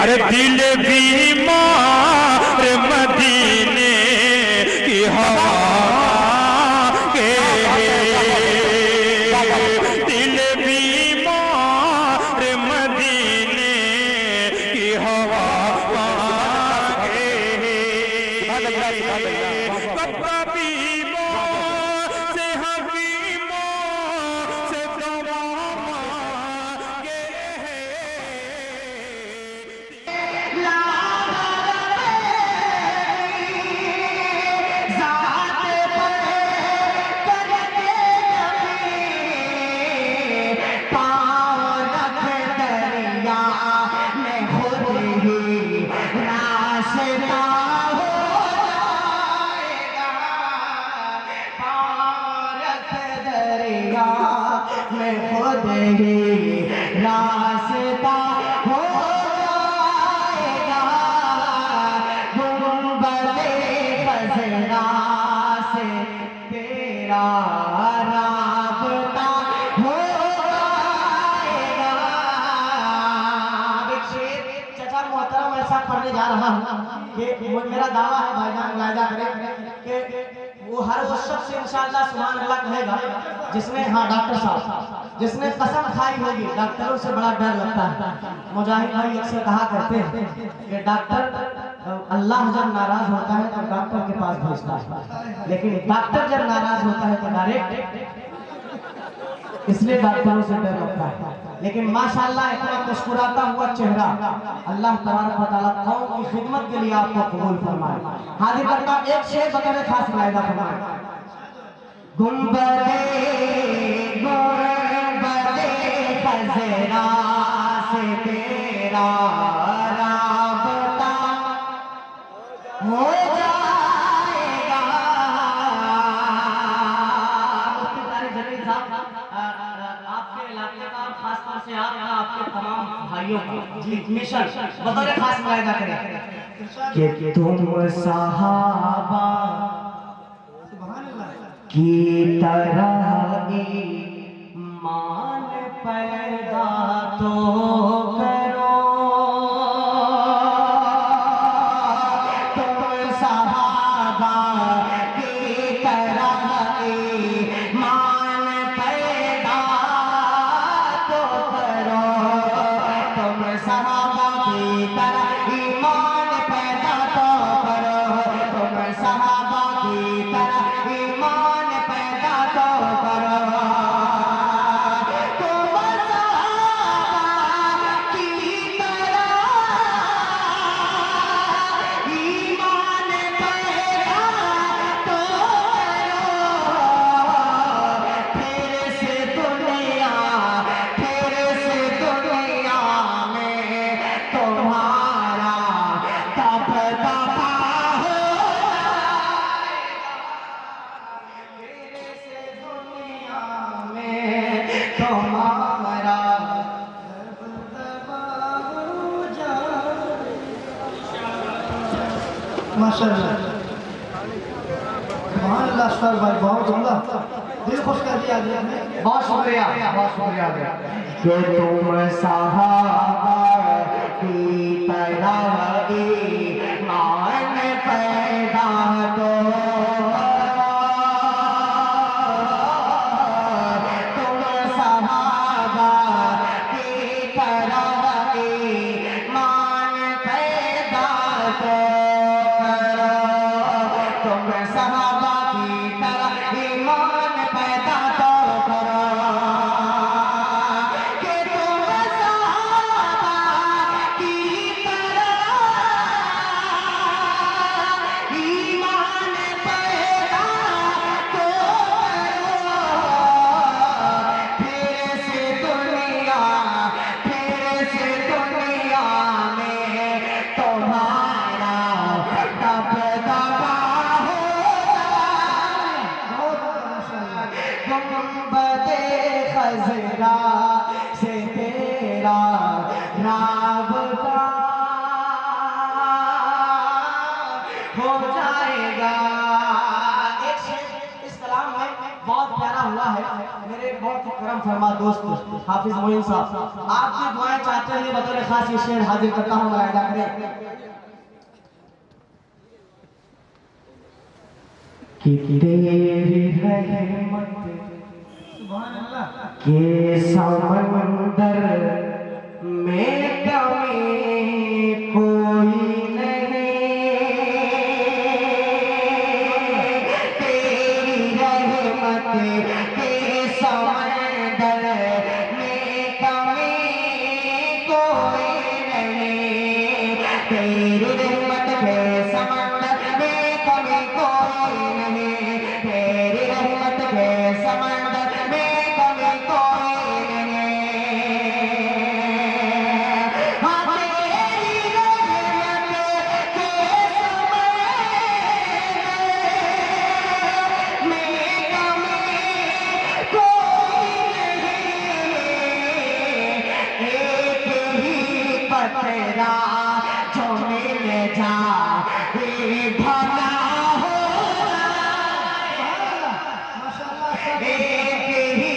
अरे दिल बीमार मदीने की हवा के, दिल बीमार मदीने की हवा के, कबीबों से हकीमों से दवा मांगे मैं खुद ही रास्ता हो जाएगा, गुंबदे खज़रा से तेरा राबता हो जाएगा। एक शेर चचा मोहतरम ऐसा पढ़ने जा रहा हूँ कि मेरा दावा है भाईजान मुलाहिजा करें कि वो हर वो शख्स इंशाअल्लाह सुभान अल्लाह कहेगा जिसने, हाँ डॉक्टर साहब, जिसने कसम खाई होगी। डॉक्टरों से बड़ा डर लगता है। मुजाहिद भाई अक्सर कहा करते हैं कि डॉक्टर, अल्लाह जब नाराज होता है तो डॉक्टर के पास भेजता है, लेकिन डॉक्टर जब नाराज होता है तो डायरेक्ट, इसलिए डॉक्टरों से डर लगता है। लेकिन माशाअल्लाह इतना मुस्कुराता हुआ चेहरा, अल्लाह तबारक व तआला कौम की खिदमत के लिए आपको कबूल फरमाए। हाजिर करता एक शेर बतौर खास मुलाहिजा फरमाए। गुंबदे गुंबदे खज़रा से तेरा राबता हो जाएगा। आपके इलाके का, खासतौर से आपके तमाम भाइयों का जी मिशन बतौर खास मुलाहिजा करें कि तुम सहाबा की तरह ईमान पैदा तो करो, तुम सहाबा की तरह ईमान पैदा तो करो, तुम सहाबा की तरह ईमान पैदा तो करो, तुम सहाबा की तरह ईमान पैदा तो करो, तुम सहाबा की तरह ईमान पैदा तो करो, फिर से दुनिया में तुम्हारा दबदबा हो माशाअल्लाह, सुभान भाई, बहुत उम्दा, दिल खुश कर दिया आपने। बहुत शुक्रिया, बहुत शुक्रिया कि तुम सहाबा की तरह ईमान पैदा तो, तुम सहाबा की तरह ईमान पैदा तो करो, तुम सहाबा की तरह ईमान पैदा तो करो, कि तुम सहाबा की तरह ईमान पैदा तो करो, फिर से दुनिया में तुम्हारा दबदबा हो जाए, गुंबदे खज़रा से तेरा राबता हो जाएगा। एक शेर इस कलाम में बहुत प्यारा हुआ है, मेरे बहुत मोहतरम फरमा दोस्त हाफिज मोइन साहब आपकी दुआएं चाहते हुए बतौर खास ये शेर हाजिर करता हूँ। मुलाहिजा करें कि तेरी रहमत के समंदर में कमी कोई नहीं, तेरी रहमत के समंदर में कमी कोई नहीं, तेरी रहमत के समंदर में कमी कोई नहीं, तेरी रहमत के समंदर में कमी कोई नहीं। हाँ तेरी रहमत के समंदर में कमी कोई नहीं, एक ही पथरा जो मिल जाए भला हो, एक ही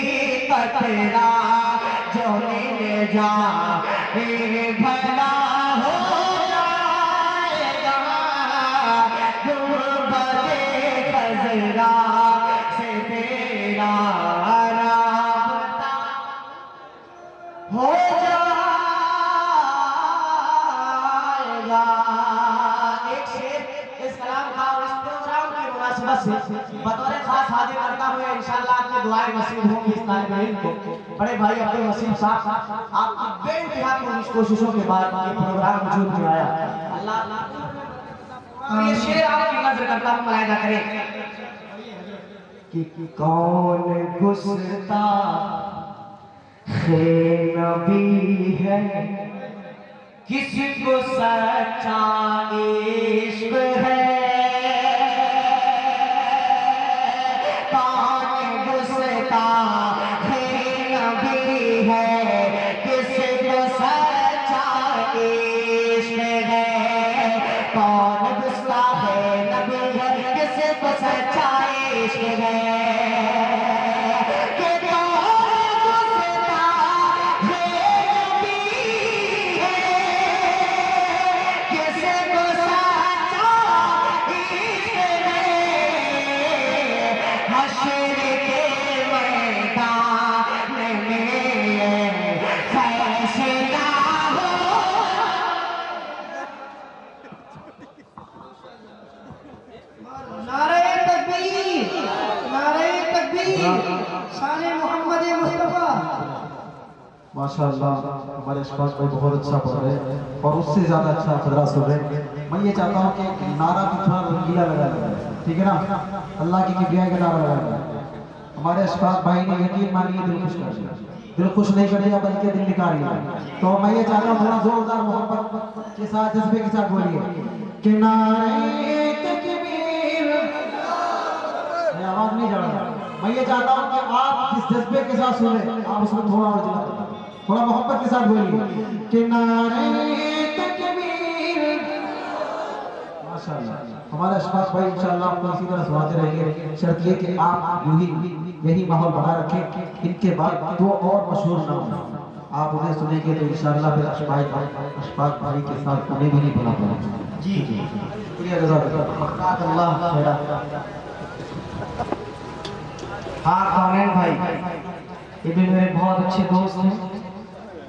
पथरा जो मिल जाए भला हो जाएगा, गुंबदे खजरा से तेरा राबता हो जाएगा। एक शेर इस कलाम का और इस प्रोग्राम की मुनासिबत से बतौर खास हाजिर करता हुए इंशाअल्लाह आपकी दुआएं नसीब होंगी इस तालिब इल्म को। बड़े भाई अब्दुल वसीम साहब आपकी बेइंतहा कोशिशों के बाद ये प्रोग्राम वजूद में आया। अल्लाह ये शेर आपकी नजर करता हूँ। मुलाहिजा करें कि कौन गुस्ताख नबी है, किसको सच्चा इश्क है, कौन गुस्ताख नबी है, किसको सच्चा इश्क है, कौन गुस्ताख नबी है, किसको सच्चा इश्क है, माशाअल्लाह हमारे अशफाक भाई बहुत अच्छा पढ़ रहे हैं और उससे ज़्यादा अच्छा खतरा सुन रहे हैं। मैं ये चाहता हूँ कि नारा भी थोड़ा रंगीला लगा दें, ठीक है ना, अल्लाह की किबरिया का नारा लगा दें। हमारे अशफाक भाई ने यकीन मानिए दिल खुश कर दिया, दिल खुश नहीं कर दिया बल्कि दिल निकाल लिया। तो मैं ये चाहता हूँ थोड़ा जोरदार मोहब्बत के साथ जज्बे के साथ बोलिए कि नारे तकबीर, आवाज नहीं जा रहा। मैं ये चाहता हूँ कि आप जिस जज्बे के साथ सुने आप उसमें थोड़ा और जला, थोड़ा मोहब्बत के साथ बोलिए कि नारे तकबीर। माशाअल्लाह हमारे अशफाक भाई इंशाअल्लाह आपको इसी तरह सुनाते रहेंगे, शर्त ये कि आप यही माहौल बना रखें, इनके बाद दो और मशहूर नाम आप उन्हें सुनेंगे तो इंशाअल्लाह फिर अशफाक भाई के साथ उन्हें भी नहीं भुला पाएंगे। जी जी शुक्रिया जज़ाकल्लाह। हाँ कौनैन भाई ये भी मेरे बहुत अच्छे दोस्त हैं।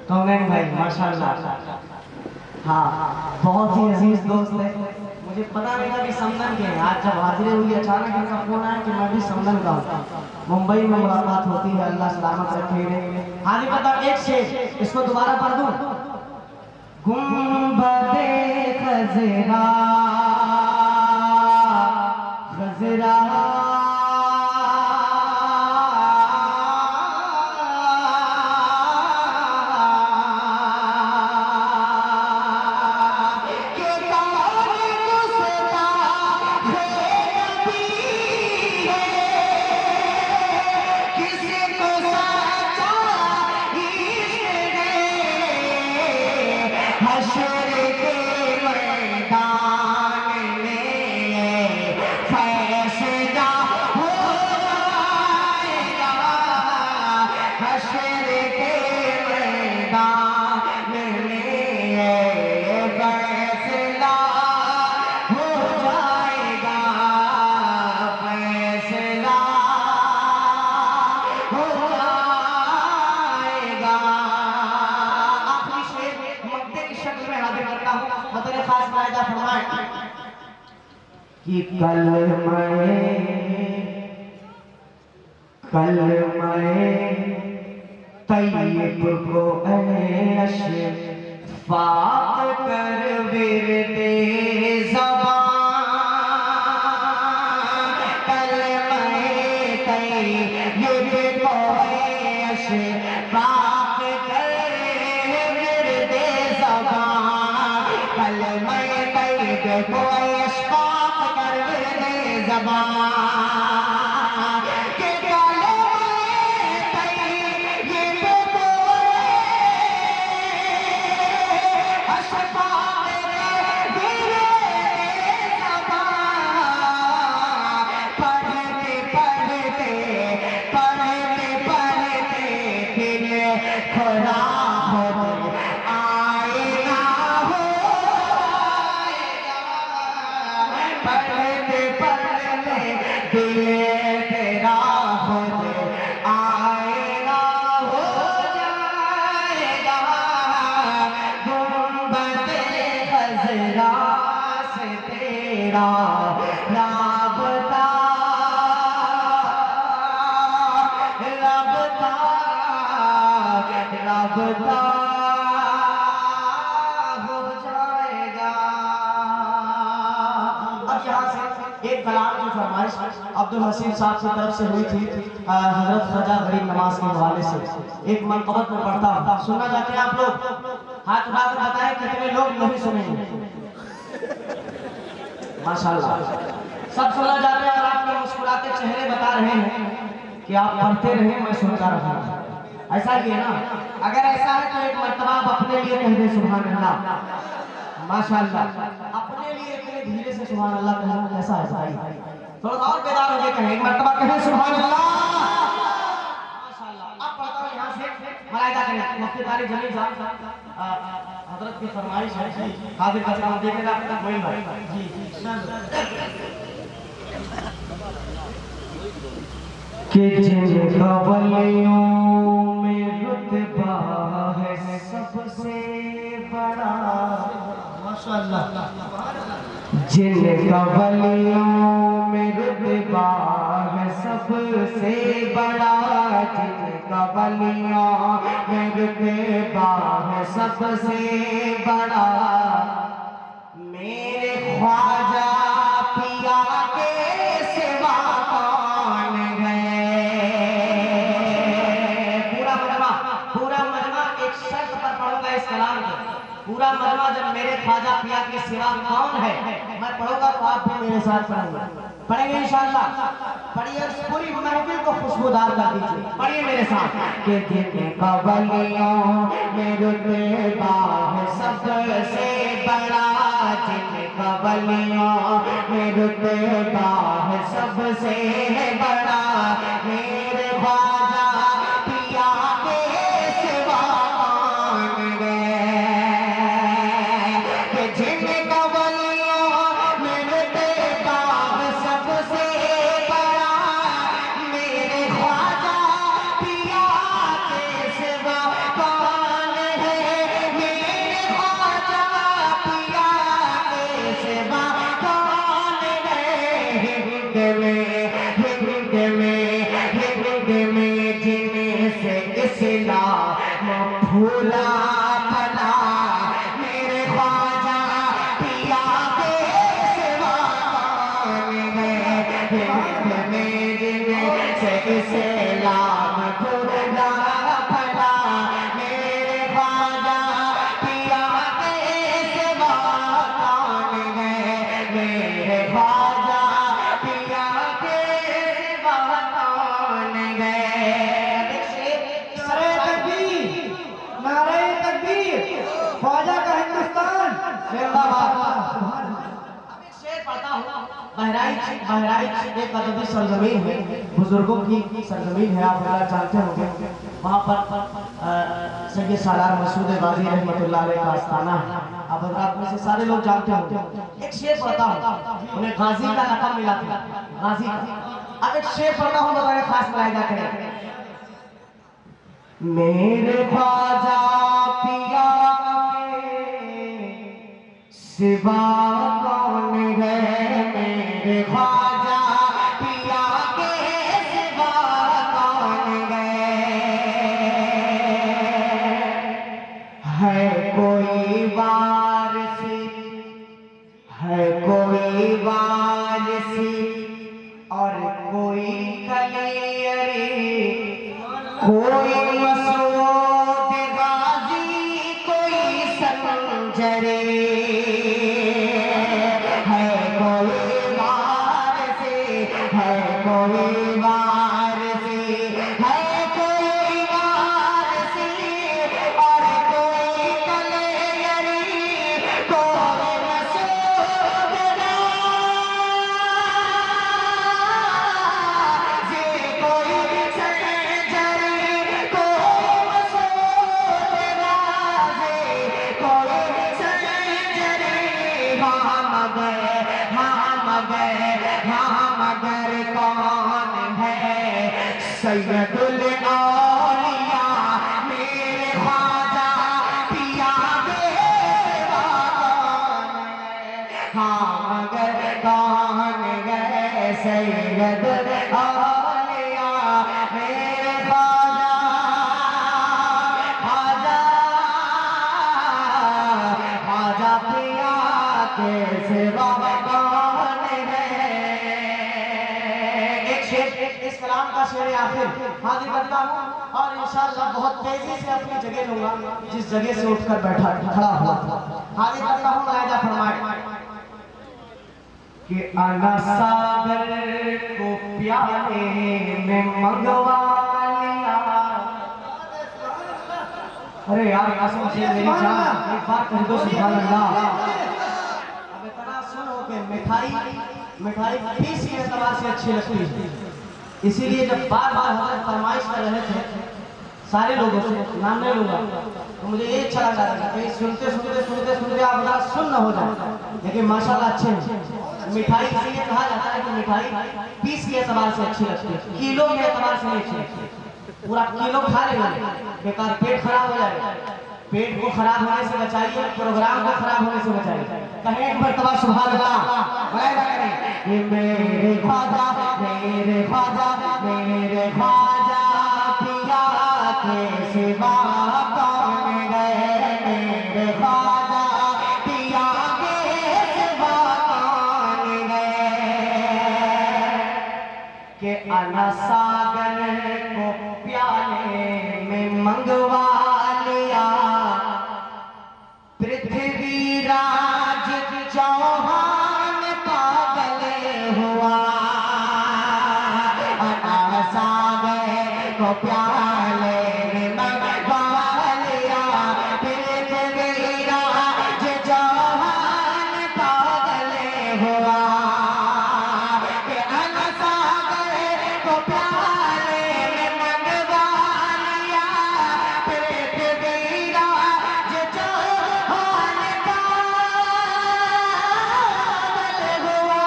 कौनैन भाई माशाल्लाह, हाँ बहुत ही अजीज दोस्त है। मुझे पता नहीं था कि समदन के हैं, आज जब हाजिर हुई अचानक इनका फोन आया कि मैं भी समदन का हूँ। मुंबई में मुलाकात होती है, अल्लाह सलामत रखे। हाजिर बता एक शेर इसको दोबारा पढ़ दूँ। गुंबदे खजरा खजरा खास मुलाहिजा फरमाएं कि कल मैं तैयब को ऐश फाक कर विरदे ज़बान, कल मैं तैयब को ऐश फाक कर विरदे ज़बान, कल मैं तैयब को ऐश फाक कर विरदे ज़बान, के कल राबता हो जाएगा। अब यहाँ से एक कलाम की फरमाइश अब्दुल हसीन साहब की तरफ से हुई थी हजरत ख्वाजा गरीब नवाज के हवाले से। एक मनकबत में पढ़ता हूँ, सुनना चाहते हैं आप लोग? हाथ उठाकर बताएं कितने लोग नहीं सुनेंगे। माशाल्लाह सब सुनना चाहते हैं और आपके मुस्कुराते चेहरे बता रहे हैं कि आप पढ़ते रहे, मैं सुनता रहा। ऐसा ही है ना? अगर ऐसा है तो एक मर्तबा आप अपने लिए कह दे सुभान अल्लाह। माशाल्लाह अपने लिए इतने धीरे से सुभान अल्लाह कहना कैसा है भाई? थोड़ा और बेदार हो गए कहें, एक मर्तबा कहें सुभान अल्लाह। माशाल्लाह अब पढ़ता हूं यहां से मलाइका करें मुफ्ती तारिक जमील साहब हजरत की फरमाइश है जी। हाजिर करता हूं, देखेगा आपका मोइन भाई जी। कि जिन कवलियों में रुतबा है सबसे बड़ा, माशाअल्लाह, जिन कवलियों में रुतबा है सबसे बड़ा, जिन कवलियों में रुतबा है सबसे बड़ा, मेरे ख्वाजा पिया के सिवा पूरा मजमा जब मेरे ख्वाजा पिया के सिवा कौन है मैं पढ़ूंगा तो आप भी मेरे साथ पढ़ेंगे इंशाअल्लाह। पढ़िए पूरी महफिल को खुशबूदार कर दीजिए। पढ़िए मेरे साथ कि जिन कवलियों में रुतबा है सबसे बड़ा, जिन कवलियों में रुतबा है सबसे बड़ा, मेरे ख्वाजा पिया के सिवा फूला फला मेरे ख्वाजा पिया के सिवा से इस्लाम फूला फला मेरे ख्वाजा पिया के सिवा मेरे ख्वाजा पिया के सिवा कौन गए। ख्वाजा का हिंदुस्तान जिंदाबाद। अब एक शेर पढ़ता हूँ। बहराइच एक अदबी सरजमीन है, बुजुर्गों की सरजमीन है, आप लोग जानते होंगे। वहाँ पर सैयद सालार मसूद गाजी रहमतुल्लाह अलैह का आस्थाना है। अब आप में से सारे लोग जानते होंगे। एक शेर पढ़ता हूँ, उन्हें गाजी का लक़ब मिला था, गाजी का। अब एक शेर पढ़ता हूँ, बताइए खास मुलाहिजा करें। मेरे ख्वाजा पिया सिवा कौन है मेरे ख्वाजा पिया के सिवा कौन है कोई वारसी है कोई वारसी और कोई कलियरी कोई मसूद गाजी कोई संजरे है कोई वारसी है कोई वारसी है कोई वारसी और कोई कलियरी कोई मसूद गाजी कोई संजरे कोई मसूद गाजी कोई संजरे हाँ मगर कौन है सैयदुल औलिया मेरे ख्वाजा पिया बेवा कौन है हाँ मगर कौन है सैयदुल औलिया मेरे ख्वाजा ख्वाजा ख्वाजा पिया के सिवा कौन है। एक शेर इस कलाम का शेर आखिर हाजिर करता हूँ और इंशाअल्लाह बहुत तेजी से अपनी जगह लूंगा जिस जगह से उठकर बैठा खड़ा हुआ हाजिर करता हूँ। मुलाहिजा फरमाए कि आना सागर को प्याले में मंगवा लिया। अरे यार कसम से मेरी जान एक बात कह दो सुभान अल्लाह। अब इतना सुनो कि मिठाई किसी एतबार से अच्छी लगती है, इसीलिए जब बार बार हमारे फरमाइश कर रहे थे सारे लोगों से नाम नहीं लूंगा तो मुझे ये अच्छा लगा था कि सुनते आप बड़ा सुन न हो जाए, लेकिन माशाल्लाह अच्छे हैं। मिठाई इसीलिए कहा जाता है कि मिठाई पीस के एतबार से अच्छी लगती है, किलो के एतबार से नहीं अच्छी लगती। पूरा किलो खा लेंगे बेकार पेट खराब हो जाएगा। पेट को खराब होने से बचाइए, प्रोग्राम को खराब होने से बचाइए। कहें एक मर्तबा सुभान अल्लाह। मुलाहिजा करें ये मेरे ख्वाजा पिया के सिवा कौन है मेरे ख्वाजा पिया के सिवा कौन है कि अना सागर को प्याले में मंगवा लिया। पृथ्वीराज चौहान पागल हुआ अना सागर को प्याले में मंगवा लिया। पृथ्वीराज चौहान पागल हुआ कि अना सागर को प्याले में मंगवा लिया। पृथ्वीराज चौहान पागल हुआ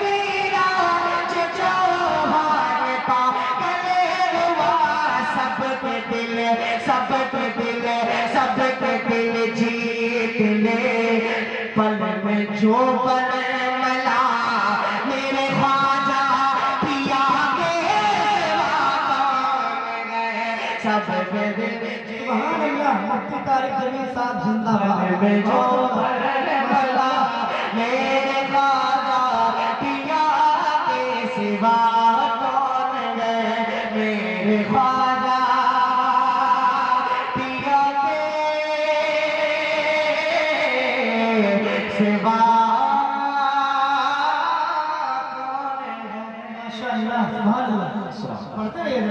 पृथ्वीराज चौहान पागल हुआ। सबके दिल जीत ले पल में जो बन मला मेरे ख्वाजा पिया के सिवा कौन है। सबके दिल सुभान अल्लाह मुफ्ती तारिक जमील साहब जिंदाबाद में जो बन मला मेरे ख्वाजा पिया के सिवा कौन है मेरे ख्वाजा पिया के सिवा कौन है। माशाअल्लाह सुभान अल्लाह पढ़ते रहिए।